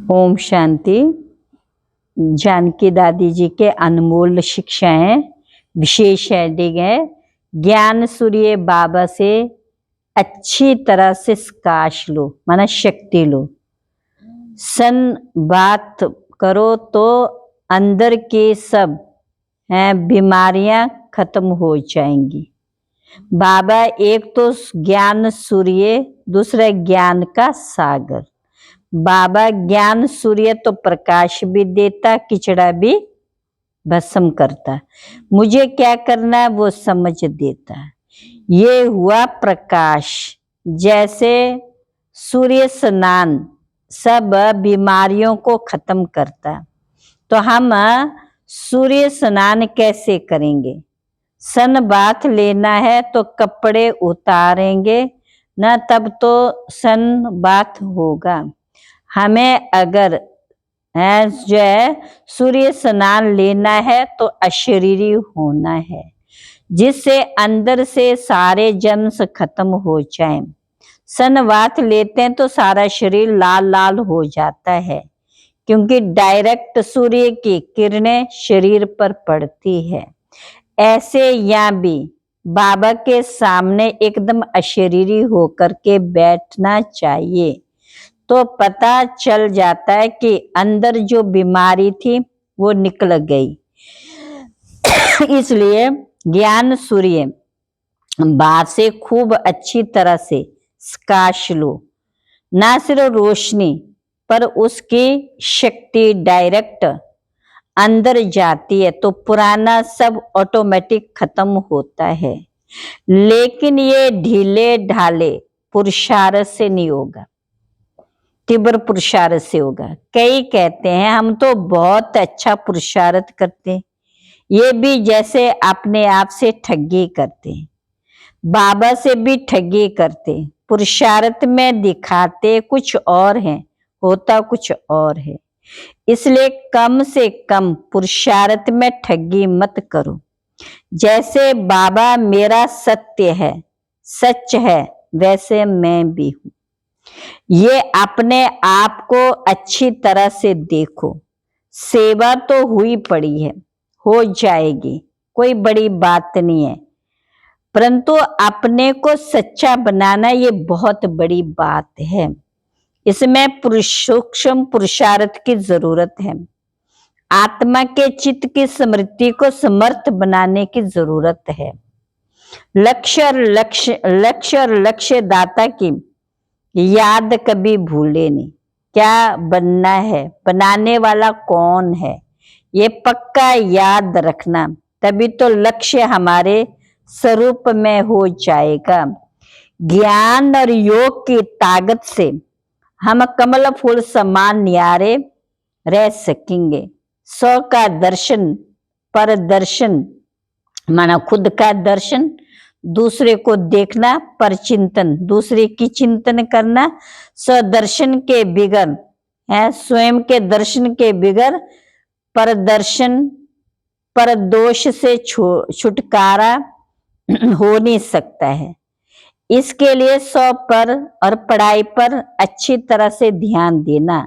ओम शांति। जानकी दादी जी के अनमोल शिक्षाएं, विशेष हेडिंग है ज्ञान सूर्य बाबा से अच्छी तरह से प्रकाश लो, माना शक्ति लो। सन बात करो तो अंदर के सब बीमारियां खत्म हो जाएंगी। बाबा एक तो ज्ञान सूर्य, दूसरा ज्ञान का सागर। बाबा ज्ञान सूर्य तो प्रकाश भी देता, किचड़ा भी भस्म करता। मुझे क्या करना है वो समझ देता। ये हुआ प्रकाश। जैसे सूर्य स्नान सब बीमारियों को खत्म करता, तो हम सूर्य स्नान कैसे करेंगे? सन बाथ लेना है तो कपड़े उतारेंगे ना, तब तो सन बाथ होगा। हमें अगर जो है सूर्य स्नान लेना है तो अशरीरी होना है, जिससे अंदर से सारे जर्म्स खत्म हो जाएं। सनबाथ लेते हैं तो सारा शरीर लाल लाल हो जाता है, क्योंकि डायरेक्ट सूर्य की किरणें शरीर पर पड़ती है। ऐसे यहाँ भी बाबा के सामने एकदम अशरीरी होकर के बैठना चाहिए, तो पता चल जाता है कि अंदर जो बीमारी थी वो निकल गई। इसलिए ज्ञान सूर्य बाहर से खूब अच्छी तरह से प्रकाश लो, ना सिर्फ रोशनी पर उसकी शक्ति डायरेक्ट अंदर जाती है, तो पुराना सब ऑटोमेटिक खत्म होता है। लेकिन ये ढीले ढाले पुरुषार्थ से नहीं होगा, तीव्र पुरुषार्थ से होगा। कई कहते हैं हम तो बहुत अच्छा पुरुषार्थ करते, ये भी जैसे अपने आप से ठगी करते, बाबा से भी ठगी करते। पुरुषार्थ में दिखाते कुछ और है, होता कुछ और है। इसलिए कम से कम पुरुषार्थ में ठगी मत करो। जैसे बाबा मेरा सत्य है, सच है, वैसे मैं भी हूं। ये अपने आप को अच्छी तरह से देखो। सेवा तो हुई पड़ी है, हो जाएगी, कोई बड़ी बात नहीं है, परंतु अपने को सच्चा बनाना ये बहुत बड़ी बात है। इसमें सूक्ष्म पुरुषार्थ की जरूरत है। आत्मा के चित्त की स्मृति को समर्थ बनाने की जरूरत है। लक्ष्य और लक्ष्य दाता की याद कभी भूले नहीं। क्या बनना है, बनाने वाला कौन है, ये पक्का याद रखना, तभी तो लक्ष्य हमारे स्वरूप में हो जाएगा। ज्ञान और योग की ताकत से हम कमल फूल समान न्यारे रह सकेंगे। स्व का दर्शन, पर दर्शन माना खुद का दर्शन, दूसरे को देखना, पर चिंतन, दूसरे की चिंतन करना। स्वदर्शन के बिगर है, स्वयं के दर्शन के बिगर पर दर्शन, पर दोष से छुटकारा हो नहीं सकता है। इसके लिए स्व पर और पढ़ाई पर अच्छी तरह से ध्यान देना।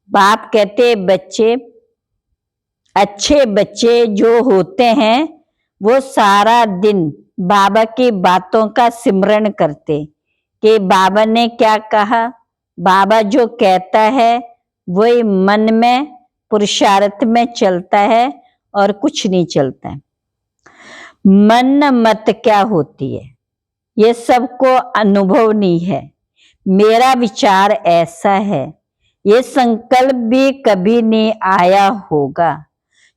बाप कहते बच्चे, अच्छे बच्चे जो होते हैं वो सारा दिन बाबा की बातों का सिमरण करते कि बाबा ने क्या कहा। बाबा जो कहता है वही मन में पुरुषार्थ में चलता है और कुछ नहीं चलता है। मन मत क्या होती है ये सबको अनुभव नहीं है। मेरा विचार ऐसा है, ये संकल्प भी कभी नहीं आया होगा।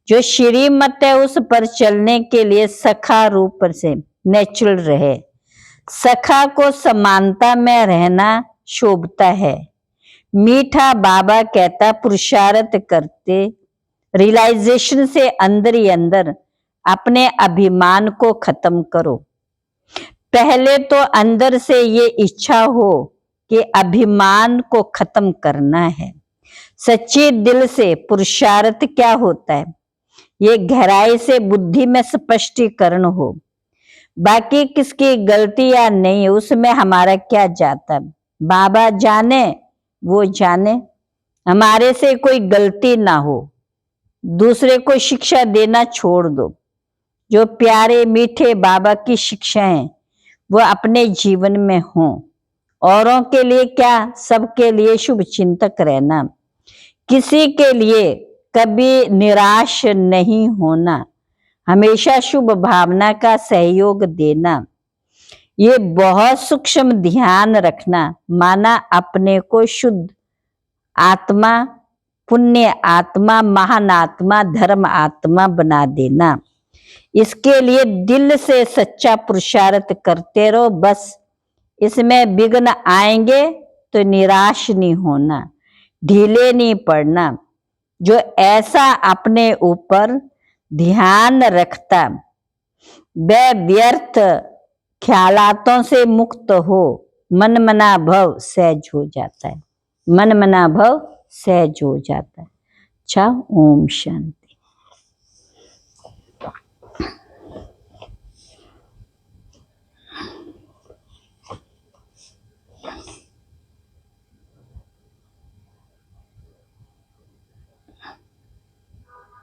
जो श्रीमत है उस पर चलने के लिए सखा रूप से नेचुरल रहे। सखा को समानता में रहना शोभता है। मीठा बाबा कहता पुरुषार्थ करते रियलाइजेशन से अंदर ही अंदर अपने अभिमान को खत्म करो। पहले तो अंदर से ये इच्छा हो कि अभिमान को खत्म करना है। सच्चे दिल से पुरुषार्थ क्या होता है, ये गहराई से बुद्धि में स्पष्टीकरण हो। बाकी किसकी गलती या नहीं उसमें हमारा क्या जाता, बाबा जाने वो जाने। हमारे से कोई गलती ना हो, दूसरे को शिक्षा देना छोड़ दो। जो प्यारे मीठे बाबा की शिक्षाएं वो अपने जीवन में हों। औरों के लिए क्या, सबके लिए शुभ चिंतक रहना, किसी के लिए कभी निराश नहीं होना, हमेशा शुभ भावना का सहयोग देना, ये बहुत सूक्ष्म ध्यान रखना, माना अपने को शुद्ध आत्मा, पुण्य आत्मा, महान आत्मा, धर्म आत्मा बना देना। इसके लिए दिल से सच्चा पुरुषार्थ करते रहो। बस इसमें विघ्न आएंगे तो निराश नहीं होना, ढीले नहीं पड़ना। जो ऐसा अपने ऊपर ध्यान रखता वह व्यर्थ ख्यालातों से मुक्त हो, मन मना भव सहज हो जाता है। मन मना भव सहज हो जाता है। अच्छा, ओम शांति।